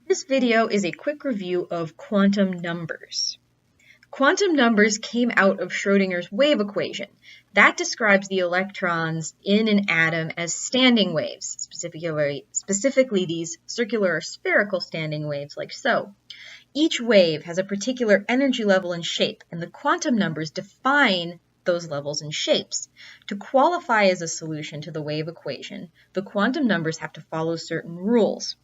This video is a quick review of quantum numbers. Quantum numbers came out of Schrödinger's wave equation. That describes the electrons in an atom as standing waves, specifically these circular or spherical standing waves like so. Each wave has a particular energy level and shape, and the quantum numbers define those levels and shapes. To qualify as a solution to the wave equation, the quantum numbers have to follow certain rules.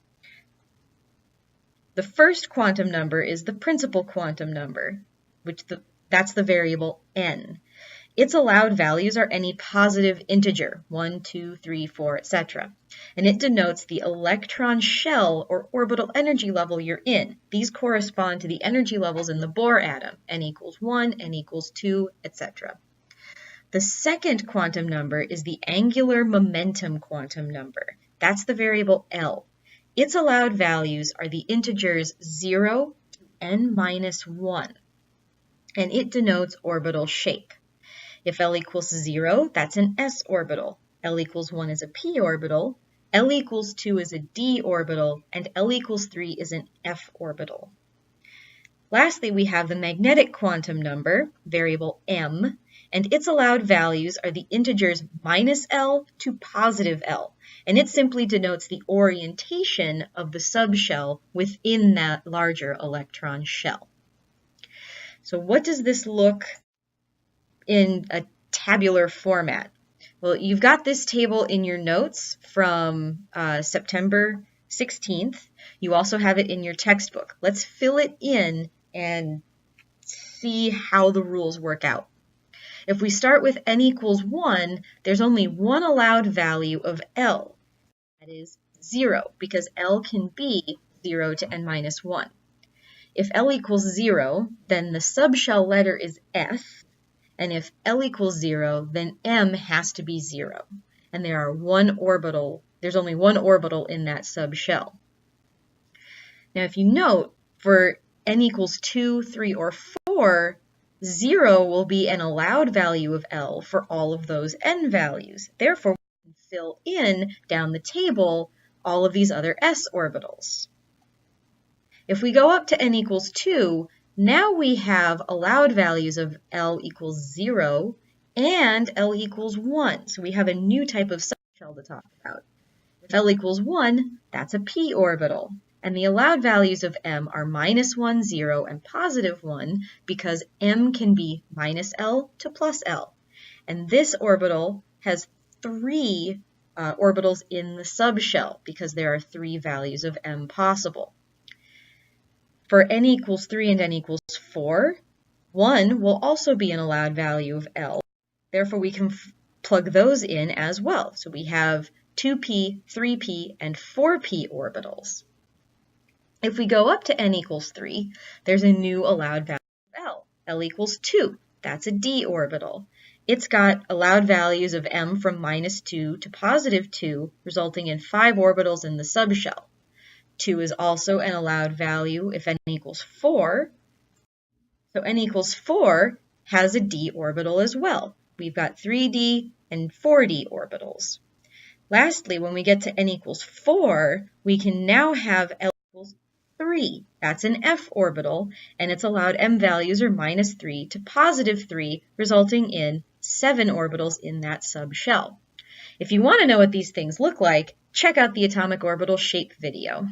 The first quantum number is the principal quantum number, that's the variable n. Its allowed values are any positive integer, 1, 2, 3, 4, etc. And it denotes the electron shell or orbital energy level you're in. These correspond to the energy levels in the Bohr atom, n equals 1, n equals 2, etc. The second quantum number is the angular momentum quantum number. That's the variable L. Its allowed values are the integers 0 to n minus 1, and it denotes orbital shape. If L equals 0, that's an s orbital. L equals 1 is a p orbital. L equals 2 is a d orbital, and L equals 3 is an f orbital. Lastly, we have the magnetic quantum number, variable m, and its allowed values are the integers minus L to positive L, and it simply denotes the orientation of the subshell within that larger electron shell. So what does this look in a tabular format? Well, you've got this table in your notes from September 16th. You also have it in your textbook. Let's fill it in and see how the rules work out. If we start with n equals 1, there's only one allowed value of L. That is 0, because L can be 0 to n minus 1. If L equals 0, then the subshell letter is S, and if L equals 0, then M has to be 0. And there's only one orbital in that subshell. Now if you note, for n equals 2, 3, or 4, 0 will be an allowed value of L for all of those n values. Therefore, we can fill in down the table all of these other s orbitals. If we go up to n equals 2, now we have allowed values of L equals 0 and L equals 1. So we have a new type of subshell to talk about. If L equals 1, that's a p orbital. And the allowed values of m are minus 1, 0, and positive 1 because m can be minus L to plus L. And this orbital has 3 orbitals in the subshell because there are 3 values of m possible. For n equals 3 and n equals 4, 1 will also be an allowed value of L. Therefore, we can plug those in as well. So we have 2p, 3p, and 4p orbitals. If we go up to n equals 3, there's a new allowed value of L. L equals 2. That's a d orbital. It's got allowed values of m from minus 2 to positive 2, resulting in 5 orbitals in the subshell. 2 is also an allowed value if n equals 4. So n equals 4 has a d orbital as well. We've got 3d and 4d orbitals. Lastly, when we get to n equals 4, we can now have L equals 3. That's an f orbital, and its allowed m values are minus 3 to positive 3, resulting in 7 orbitals in that subshell. If you want to know what these things look like, check out the atomic orbital shape video.